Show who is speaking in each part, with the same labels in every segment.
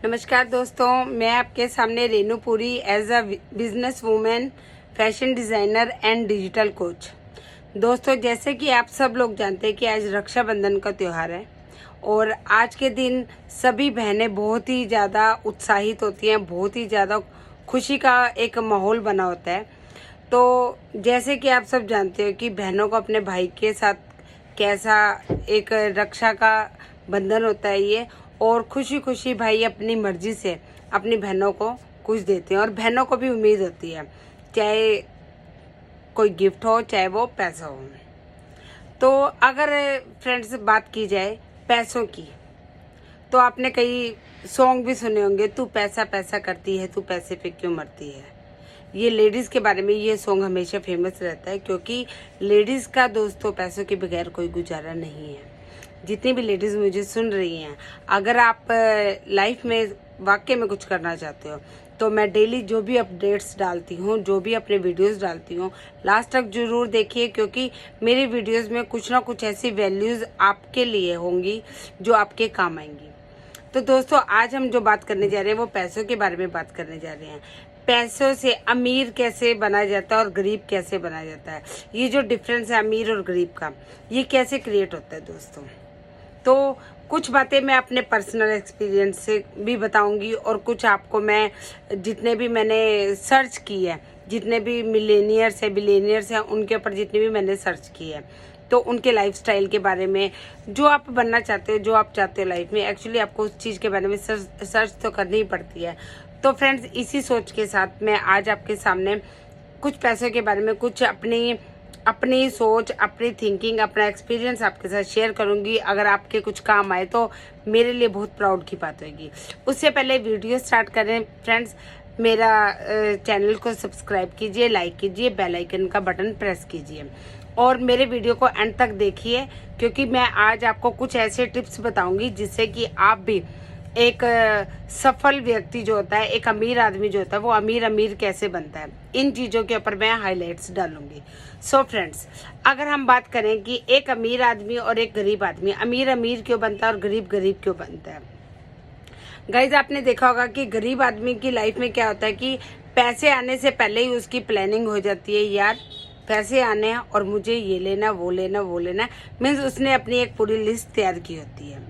Speaker 1: नमस्कार दोस्तों, मैं आपके सामने Renu Puri as a business women, fashion designer and digital coach. दोस्तों, जैसे कि आप सब लोग जानते हैं कि आज रक्षाबंधन का त्यौहार है और आज के दिन सभी बहनें बहुत ही ज़्यादा उत्साहित होती हैं, बहुत ही ज़्यादा खुशी का एक माहौल बना होता है। तो जैसे कि आप सब जानते हो कि बहनों को अपने भाई के साथ कैसा एक रक्षा का बंधन होता है ये, और खुशी खुशी भाई अपनी मर्जी से अपनी बहनों को कुछ देते हैं और बहनों को भी उम्मीद होती है, चाहे कोई गिफ्ट हो चाहे वो पैसा हो। तो अगर फ्रेंड्स बात की जाए पैसों की, तो आपने कई सॉन्ग भी सुने होंगे, तू पैसा पैसा करती है, तू पैसे पे क्यों मरती है। ये लेडीज़ के बारे में ये सॉन्ग हमेशा फेमस रहता है, क्योंकि लेडीज़ का दोस्तों पैसों के बगैर कोई गुजारा नहीं है। जितनी भी लेडीज़ मुझे सुन रही हैं, अगर आप लाइफ में वाकई में कुछ करना चाहते हो तो मैं डेली जो भी अपडेट्स डालती हूँ, जो भी अपने वीडियोस डालती हूँ, लास्ट तक ज़रूर देखिए, क्योंकि मेरी वीडियोस में कुछ ना कुछ ऐसी वैल्यूज़ आपके लिए होंगी जो आपके काम आएंगी। तो दोस्तों, आज हम जो बात करने जा रहे हैं वो पैसों के बारे में बात करने जा रहे हैं। पैसों से अमीर कैसे बना जाता है और गरीब कैसे बना जाता है, ये जो डिफरेंस है अमीर और गरीब का, ये कैसे क्रिएट होता है दोस्तों। तो कुछ बातें मैं अपने पर्सनल एक्सपीरियंस से भी बताऊंगी और कुछ आपको मैं जितने भी मैंने सर्च की है, जितने भी मिलेनियर्स है बिलेनियर्स हैं, उनके ऊपर जितने भी मैंने सर्च की है, तो उनके लाइफस्टाइल के बारे में, जो आप बनना चाहते हो, जो आप चाहते हो लाइफ में, एक्चुअली आपको उस चीज़ के बारे में सर्च तो करनी ही पड़ती है। तो फ्रेंड्स, इसी सोच के साथ मैं आज आपके सामने कुछ पैसों के बारे में कुछ अपनी सोच, अपनी थिंकिंग, अपना एक्सपीरियंस आपके साथ शेयर करूंगी। अगर आपके कुछ काम आए तो मेरे लिए बहुत प्राउड की बात होगी। उससे पहले वीडियो स्टार्ट करें फ्रेंड्स, मेरा चैनल को सब्सक्राइब कीजिए, लाइक कीजिए, बेल आइकन का बटन प्रेस कीजिए और मेरे वीडियो को एंड तक देखिए, क्योंकि मैं आज आपको कुछ ऐसे टिप्स बताऊंगी जिससे कि आप भी एक सफल व्यक्ति जो होता है, एक अमीर आदमी जो होता है, वो अमीर कैसे बनता है, इन चीज़ों के ऊपर मैं हाइलाइट्स डालूंगी। सो फ्रेंड्स, अगर हम बात करें कि एक अमीर आदमी और एक गरीब आदमी, अमीर क्यों बनता है और गरीब क्यों बनता है। गाइज, आपने देखा होगा कि गरीब आदमी की लाइफ में क्या होता है कि पैसे आने से पहले ही उसकी प्लानिंग हो जाती है, यार पैसे आने हैं और मुझे ये लेना वो लेना, मीन्स उसने अपनी एक पूरी लिस्ट तैयार की होती है।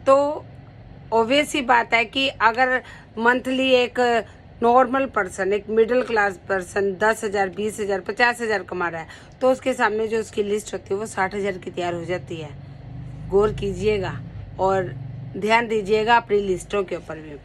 Speaker 1: तो ऑब्वियस ही बात है कि अगर मंथली एक नॉर्मल पर्सन, एक मिडिल क्लास पर्सन 10,000, 20,000, 50,000 कमा रहा है, तो उसके सामने जो उसकी लिस्ट होती है वो 60,000 की तैयार हो जाती है। गौर कीजिएगा और ध्यान दीजिएगा अपनी लिस्टों के ऊपर भी।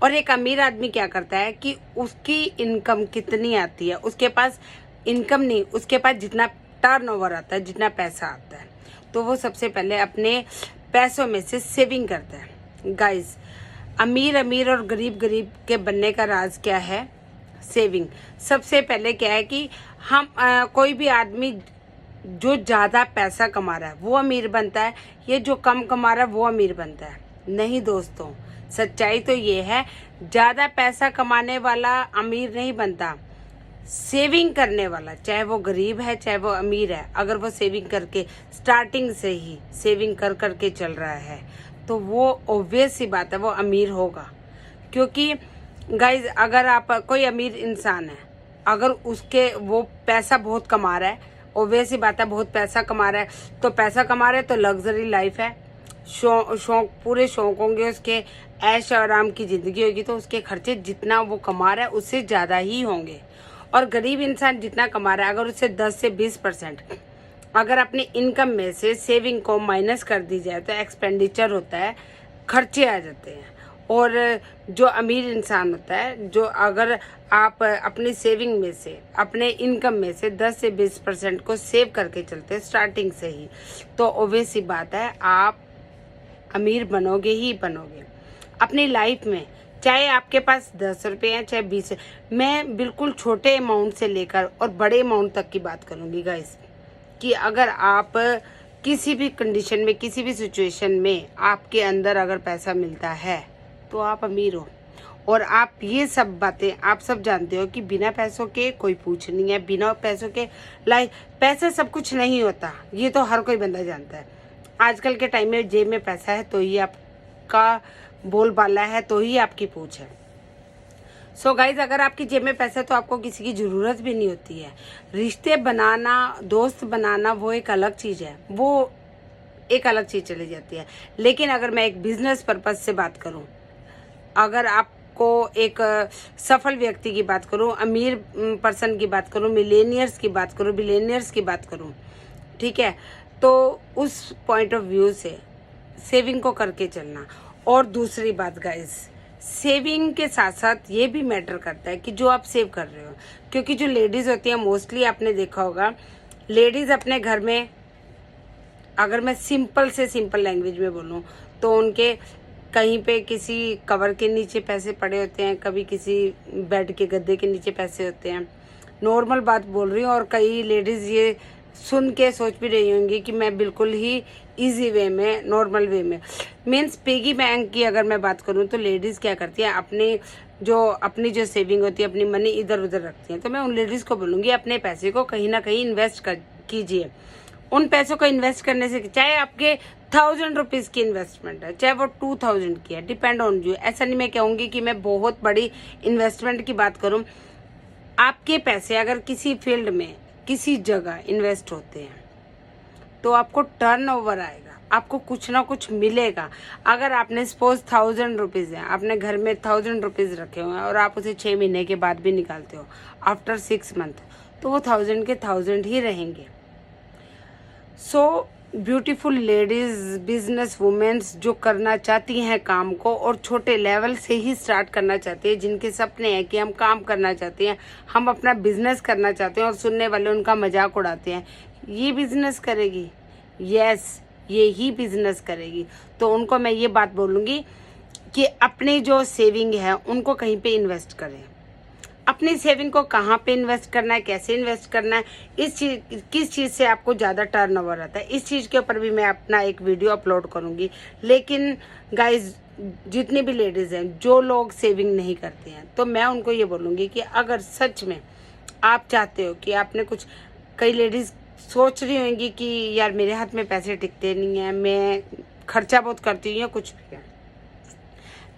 Speaker 1: और एक अमीर आदमी क्या करता है कि उसकी इनकम कितनी आती है, उसके पास इनकम नहीं, उसके पास जितना टर्नओवर आता है, जितना पैसा आता है, तो वो सबसे पहले अपने पैसों में से सेविंग करता है। गाइस, अमीर और गरीब के बनने का राज क्या है? सेविंग। सबसे पहले क्या है कि हम कोई भी आदमी जो ज़्यादा पैसा कमा रहा है वो अमीर बनता है, ये जो कम कमा रहा है वो अमीर बनता है? नहीं दोस्तों, सच्चाई तो ये है, ज़्यादा पैसा कमाने वाला अमीर नहीं बनता, सेविंग करने वाला, चाहे वो गरीब है चाहे वो अमीर है, अगर वो सेविंग करके स्टार्टिंग से ही सेविंग कर करके चल रहा है तो वो ऑब्वियस सी बात है वो अमीर होगा। क्योंकि गाइज, अगर आप कोई अमीर इंसान है, अगर उसके वो पैसा बहुत कमा रहा है, ऑब्वियस सी बात है बहुत पैसा कमा रहा है, तो पैसा कमा रहा है तो लग्जरी लाइफ है, शौक पूरे शौक होंगे उसके, ऐश आराम की ज़िंदगी होगी, तो उसके खर्चे जितना वो कमा रहा है उससे ज़्यादा ही होंगे। और गरीब इंसान जितना कमा रहा है, अगर उससे 10 से 20% अगर अपनी इनकम में से सेविंग को माइनस कर दी जाए तो एक्सपेंडिचर होता है, खर्चे आ जाते हैं। और जो अमीर इंसान होता है, जो अगर आप अपनी सेविंग में से, अपने इनकम में से 10 से 20% को सेव करके चलते हैं स्टार्टिंग से ही, तो ऑब्वियस सी बात है आप अमीर बनोगे ही बनोगे अपनी लाइफ में। चाहे आपके पास 10 रुपये हैं चाहे 20, मैं बिल्कुल छोटे अमाउंट से लेकर और बड़े अमाउंट तक की बात करूँगी गाइस, कि अगर आप किसी भी कंडीशन में, किसी भी सिचुएशन में आपके अंदर अगर पैसा मिलता है तो आप अमीर हो। और आप ये सब बातें आप सब जानते हो कि बिना पैसों के कोई पूछ नहीं है, बिना पैसों के लाइफ, पैसा सब कुछ नहीं होता, ये तो हर कोई बंदा जानता है। आजकल के टाइम में जेब में पैसा है तो ही आपका बोलबाला है तो ही आपकी पूछ है। सो गाइज, अगर आपकी जेब में पैसा है तो आपको किसी की ज़रूरत भी नहीं होती है। रिश्ते बनाना, दोस्त बनाना वो एक अलग चीज़ है, वो एक अलग चीज़ चली जाती है। लेकिन अगर मैं एक बिजनेस पर्पज से बात करूं, अगर आपको एक सफल व्यक्ति की बात करूं, अमीर पर्सन की बात करूं, मिलेनियर्स की बात करूं, बिलेनियर्स की बात करूं, ठीक है, तो उस पॉइंट ऑफ व्यू से सेविंग को करके चलना। और दूसरी बात गाइस, सेविंग के साथ साथ ये भी मैटर करता है कि जो आप सेव कर रहे हो, क्योंकि जो लेडीज़ होती हैं मोस्टली आपने देखा होगा, लेडीज़ अपने घर में, अगर मैं सिंपल से सिंपल लैंग्वेज में बोलूँ तो उनके कहीं पे किसी कवर के नीचे पैसे पड़े होते हैं, कभी किसी बेड के गद्दे के नीचे पैसे होते हैं। नॉर्मल बात बोल रही हूँ, और कई लेडीज़ ये सुन के सोच भी रही होंगी कि मैं बिल्कुल ही इजी वे में, नॉर्मल वे में, मीन्स पिगी बैंक की अगर मैं बात करूँ तो लेडीज़ क्या करती हैं, अपनी जो सेविंग होती है, अपनी मनी इधर उधर रखती हैं। तो मैं उन लेडीज़ को बोलूँगी अपने पैसे को कहीं ना कहीं इन्वेस्ट कीजिए। उन पैसों को इन्वेस्ट करने से, चाहे आपके 1000 रुपीज़ की इन्वेस्टमेंट है, चाहे वो 2000 की है, डिपेंड ऑन यू। ऐसा नहीं मैं कहूँगी कि मैं बहुत बड़ी इन्वेस्टमेंट की बात करूँ। आपके पैसे अगर किसी फील्ड में, किसी जगह इन्वेस्ट होते हैं तो आपको टर्नओवर आएगा, आपको कुछ ना कुछ मिलेगा। अगर आपने सपोज 1000 रुपीज़ है, आपने घर में 1000 रुपीज़ रखे हुए हैं और आप उसे 6 महीने के बाद भी निकालते हो, आफ्टर 6 मंथ, तो वो 1000 के 1000 ही रहेंगे। So beautiful ladies, business women's जो करना चाहती हैं काम को और छोटे लेवल से ही स्टार्ट करना चाहती है, जिनके सपने हैं कि हम काम करना चाहते हैं, हम अपना बिजनेस करना चाहते हैं, और सुनने वाले उनका मजाक उड़ाते हैं, ये बिजनेस करेगी, यस ये ही बिजनेस करेगी, तो उनको मैं ये बात बोलूँगी कि अपनी जो सेविंग है उनको कहीं पे इन्वेस्ट करें। अपनी सेविंग को कहाँ पे इन्वेस्ट करना है, कैसे इन्वेस्ट करना है, किस चीज़ से आपको ज़्यादा टर्नओवर आता है, इस चीज़ के ऊपर भी मैं अपना एक वीडियो अपलोड करूँगी। लेकिन गाइज, जितनी भी लेडीज़ हैं जो लोग सेविंग नहीं करते हैं, तो मैं उनको ये बोलूँगी कि अगर सच में आप चाहते हो कि आपने कुछ, कई लेडीज़ सोच रही होंगी कि यार मेरे हाथ में पैसे टिकते नहीं हैं, मैं खर्चा बहुत करती हूँ या कुछ भी है,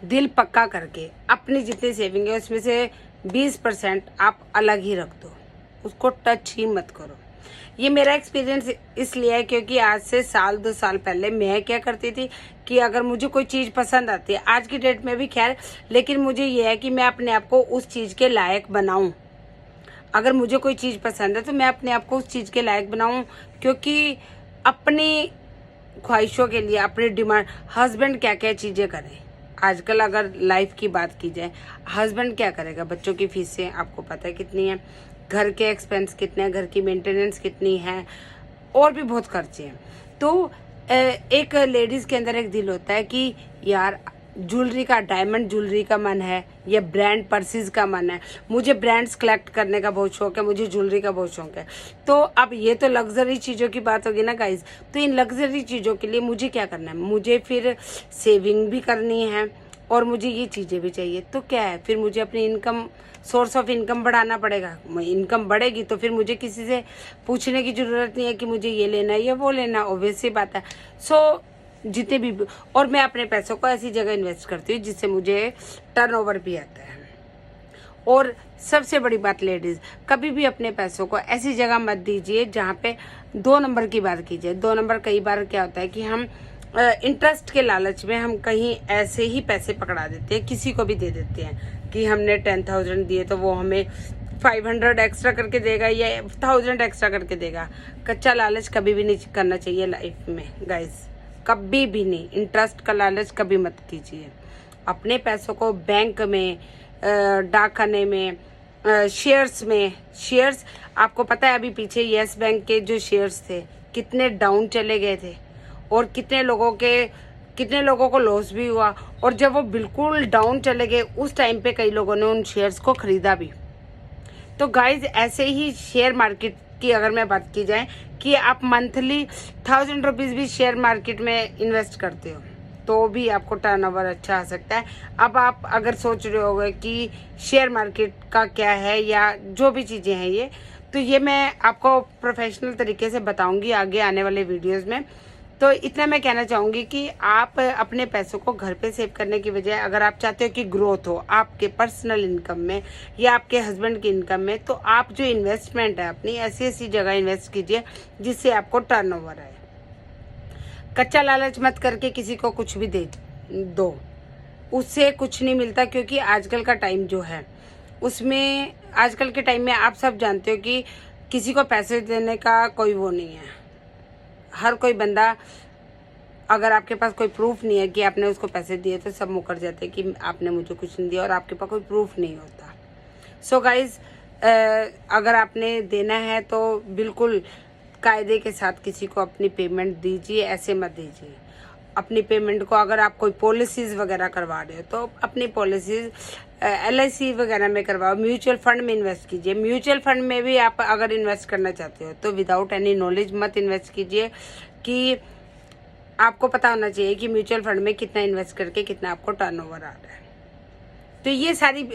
Speaker 1: दिल पक्का करके अपनी जितनी सेविंग है उसमें से 20% आप अलग ही रख दो, उसको टच ही मत करो। ये मेरा एक्सपीरियंस इसलिए है क्योंकि आज से 1-2 साल पहले मैं क्या करती थी कि अगर मुझे कोई चीज़ पसंद आती है, आज की डेट में भी खैर, लेकिन मुझे ये है कि मैं अपने आप को उस चीज़ के लायक बनाऊं। अगर मुझे कोई चीज़ पसंद है तो मैं अपने आप को उस चीज़ के लायक बनाऊं, क्योंकि अपनी ख्वाहिशों के लिए, अपनी डिमांड, हस्बैंड क्या क्या चीज़ें करें। आजकल अगर लाइफ की बात की जाए, हस्बैंड क्या करेगा, बच्चों की फीसें आपको पता है कितनी है, घर के एक्सपेंस कितने हैं, घर की मेंटेनेंस कितनी है, और भी बहुत खर्चे हैं। तो एक लेडीज़ के अंदर एक दिल होता है कि यार ज्वेलरी का, डायमंड ज्वेलरी का मन है, या ब्रांड पर्सेस का मन है, मुझे ब्रांड्स कलेक्ट करने का बहुत शौक है, मुझे ज्वेलरी का बहुत शौक है। तो अब ये तो लग्जरी चीज़ों की बात होगी ना गाइज, तो इन लग्जरी चीज़ों के लिए मुझे क्या करना है, मुझे फिर सेविंग भी करनी है और मुझे ये चीज़ें भी चाहिए। तो क्या है, फिर मुझे अपनी इनकम, सोर्स ऑफ इनकम बढ़ाना पड़ेगा। इनकम बढ़ेगी तो फिर मुझे किसी से पूछने की ज़रूरत नहीं है कि मुझे ये लेना है या वो लेना, ऑब्वियस सी बात है। सो जितने भी, और मैं अपने पैसों को ऐसी जगह इन्वेस्ट करती हूँ जिससे मुझे टर्नओवर भी आता है। और सबसे बड़ी बात लेडीज़, कभी भी अपने पैसों को ऐसी जगह मत दीजिए जहाँ पे 2 नंबर की बात की जाए। 2 नंबर कई बार क्या होता है कि हम इंटरेस्ट के लालच में हम कहीं ऐसे ही पैसे पकड़ा देते हैं, किसी को भी दे देते हैं कि हमने 10,000 दिए तो वो हमें 500 एक्स्ट्रा करके देगा या 1000 एक्स्ट्रा करके देगा। कच्चा लालच कभी भी नहीं करना चाहिए लाइफ में गाइज, कभी भी नहीं। इंटरेस्ट का लालच कभी मत कीजिए। अपने पैसों को बैंक में, डाकखाने में, शेयर्स में, शेयर्स आपको पता है अभी पीछे येस बैंक के जो शेयर्स थे कितने डाउन चले गए थे, और कितने लोगों को लॉस भी हुआ, और जब वो बिल्कुल डाउन चले गए उस टाइम पे कई लोगों ने उन शेयर्स को खरीदा भी। तो गाइज ऐसे ही शेयर मार्केट की अगर मैं बात की जाए कि आप मंथली 1000 रुपीज़ भी शेयर मार्केट में इन्वेस्ट करते हो तो भी आपको टर्नओवर अच्छा आ सकता है। अब आप अगर सोच रहे होगे कि शेयर मार्केट का क्या है या जो भी चीज़ें हैं ये, तो ये मैं आपको प्रोफेशनल तरीके से बताऊंगी आगे आने वाले वीडियोस में। तो इतना मैं कहना चाहूँगी कि आप अपने पैसों को घर पे सेव करने की बजाय अगर आप चाहते हो कि ग्रोथ हो आपके पर्सनल इनकम में या आपके हस्बैंड की इनकम में, तो आप जो इन्वेस्टमेंट है अपनी ऐसी ऐसी जगह इन्वेस्ट कीजिए जिससे आपको टर्नओवर आए। कच्चा लालच मत करके किसी को कुछ भी दे दो, उससे कुछ नहीं मिलता। क्योंकि आजकल का टाइम जो है उसमें, आजकल के टाइम में आप सब जानते हो कि किसी को पैसे देने का कोई वो नहीं है। हर कोई बंदा, अगर आपके पास कोई प्रूफ नहीं है कि आपने उसको पैसे दिए तो सब मुकर जाते हैं कि आपने मुझे कुछ नहीं दिया, और आपके पास कोई प्रूफ नहीं होता। सो गाइज, अगर आपने देना है तो बिल्कुल कायदे के साथ किसी को अपनी पेमेंट दीजिए, ऐसे मत दीजिए। अपनी पेमेंट को अगर आप कोई पॉलिसीज़ वगैरह करवा रहे हो तो अपनी पॉलिसीज़ LIC वगैरह में करवाओ। म्यूचुअल फंड में इन्वेस्ट कीजिए। म्यूचुअल फंड में भी आप अगर इन्वेस्ट करना चाहते हो तो विदाउट एनी नॉलेज मत इन्वेस्ट कीजिए, कि आपको पता होना चाहिए कि म्यूचुअल फंड में कितना इन्वेस्ट करके कितना आपको टर्नओवर आ रहा है। तो ये सारी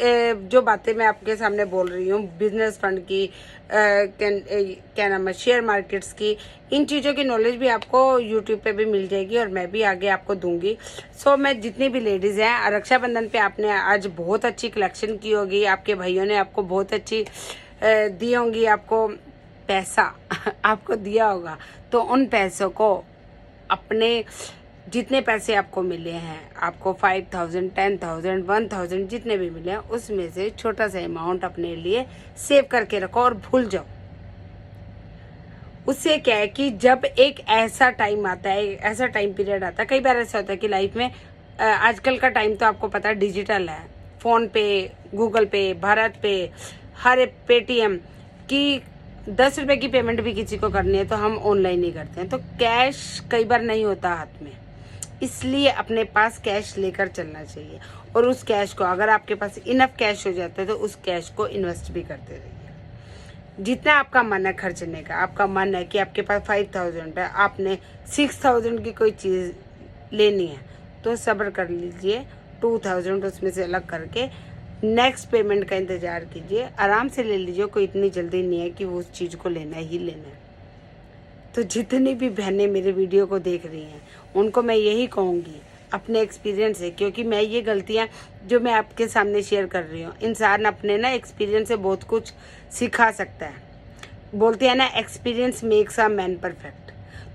Speaker 1: जो बातें मैं आपके सामने बोल रही हूँ, बिजनेस फंड की, क्या नाम है, शेयर मार्केट्स की, इन चीज़ों की नॉलेज भी आपको यूट्यूब पे भी मिल जाएगी और मैं भी आगे आपको दूंगी। सो मैं जितनी भी लेडीज़ हैं, रक्षाबंधन पे आपने आज बहुत अच्छी कलेक्शन की होगी, आपके भाइयों ने आपको बहुत अच्छी दी होंगी, आपको पैसा आपको दिया होगा, तो उन पैसों को अपने जितने पैसे आपको मिले हैं, आपको 5000, 10,000, 1000 जितने भी मिले हैं, उसमें से छोटा सा अमाउंट अपने लिए सेव करके रखो और भूल जाओ। उससे क्या है कि जब एक ऐसा टाइम आता है, ऐसा टाइम पीरियड आता है, कई बार ऐसा होता है कि लाइफ में, आजकल का टाइम तो आपको पता है डिजिटल है, फ़ोन पे, गूगल पे, भारत पे, हर पेटीएम की 10 रुपए की पेमेंट भी किसी को करनी है तो हम ऑनलाइन ही करते हैं, तो कैश कई बार नहीं होता हाथ में। इसलिए अपने पास कैश लेकर चलना चाहिए, और उस कैश को, अगर आपके पास इनफ कैश हो जाता है तो उस कैश को इन्वेस्ट भी करते रहिए। जितना आपका मन है खर्चने का, आपका मन है कि आपके पास 5000 है, आपने 6000 की कोई चीज़ लेनी है, तो सब्र कर लीजिए, 2000 उसमें से अलग करके नेक्स्ट पेमेंट का इंतज़ार कीजिए, आराम से ले लीजिए। कोई इतनी जल्दी नहीं है कि वो उस चीज़ को लेना ही लेना है। तो जितनी भी बहनें मेरे वीडियो को देख रही हैं उनको मैं यही कहूँगी अपने एक्सपीरियंस से, क्योंकि मैं ये गलतियाँ जो मैं आपके सामने शेयर कर रही हूँ, इंसान अपने ना एक्सपीरियंस से बहुत कुछ सिखा सकता है। बोलते हैं ना, experience makes a man perfect.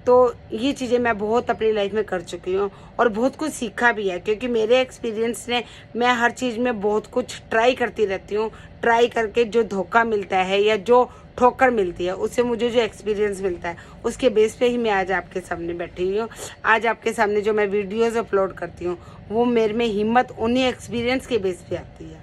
Speaker 1: तो ये चीज़ें मैं बहुत अपनी लाइफ में कर चुकी हूँ और बहुत कुछ सीखा भी है, क्योंकि मेरे एक्सपीरियंस ने, मैं हर चीज़ में बहुत कुछ ट्राई करती रहती हूँ। ट्राई करके जो धोखा मिलता है या जो ठोकर मिलती है, उससे मुझे जो एक्सपीरियंस मिलता है, उसके बेस पे ही मैं आज आपके सामने बैठी हुई हूँ। आज आपके सामने जो मैं वीडियोज़ अपलोड करती हूँ वो मेरे में हिम्मत उन्हीं एक्सपीरियंस के बेस पे आती है।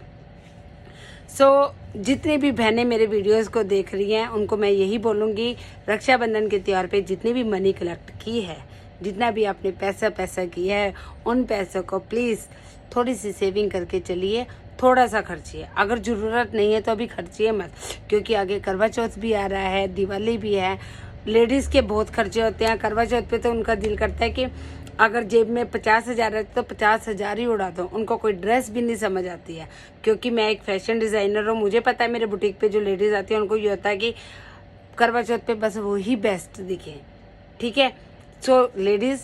Speaker 1: सो जितनी भी बहनें मेरे वीडियोस को देख रही हैं उनको मैं यही बोलूँगी, रक्षाबंधन के त्यौहार पे जितनी भी मनी कलेक्ट की है, जितना भी आपने पैसा किया है, उन पैसों को प्लीज़ थोड़ी सी सेविंग करके चलिए, थोड़ा सा खर्चिए। अगर ज़रूरत नहीं है तो अभी खर्चिए मत, क्योंकि आगे करवा चौथ भी आ रहा है, दिवाली भी है। लेडीज़ के बहुत खर्चे होते हैं। करवा चौथ पे तो उनका दिल करता है कि अगर जेब में 50,000 है तो 50,000 ही उड़ा दो। उनको कोई ड्रेस भी नहीं समझ आती है, क्योंकि मैं एक फैशन डिज़ाइनर हूँ। मुझे पता है मेरे बुटीक पे जो लेडीज़ आती हैं उनको ये होता है कि करवा चौथ पे बस वो ही बेस्ट दिखे, ठीक है। सो लेडीज़,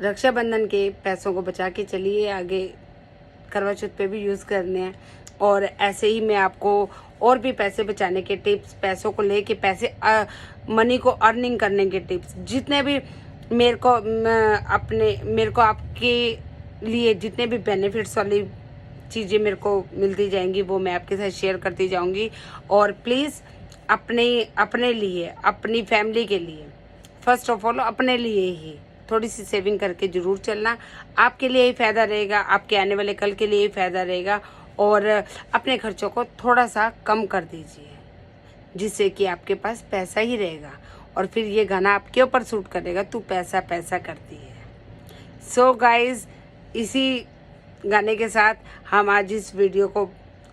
Speaker 1: रक्षाबंधन के पैसों को बचा के चलिए, आगे करवा चौथ पे भी यूज़ करने हैं। और ऐसे ही मैं आपको और भी पैसे बचाने के टिप्स, पैसों को लेके पैसे मनी को अर्निंग करने के टिप्स, जितने भी मेरे को आपके लिए जितने भी बेनिफिट्स वाली चीज़ें मेरे को मिलती जाएंगी वो मैं आपके साथ शेयर करती जाऊंगी। और प्लीज़ अपने लिए, अपनी फैमिली के लिए, फर्स्ट ऑफ ऑल अपने लिए ही थोड़ी सी सेविंग करके ज़रूर चलना। आपके लिए ही फ़ायदा रहेगा, आपके आने वाले कल के लिए ही फ़ायदा रहेगा। और अपने खर्चों को थोड़ा सा कम कर दीजिए, जिससे कि आपके पास पैसा ही रहेगा। और फिर ये गाना आपके ऊपर सूट करेगा, तू पैसा पैसा करती है। सो गाइज, इसी गाने के साथ हम आज इस वीडियो को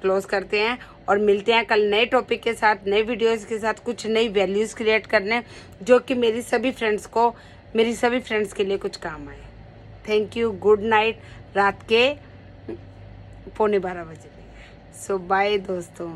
Speaker 1: क्लोज करते हैं और मिलते हैं कल नए टॉपिक के साथ, नए वीडियोज़ के साथ, कुछ नई वैल्यूज़ क्रिएट करने जो कि मेरी सभी फ्रेंड्स के लिए कुछ काम आए। Thank you. Good night. रात के 11:15 बजे। सो बाय दोस्तों।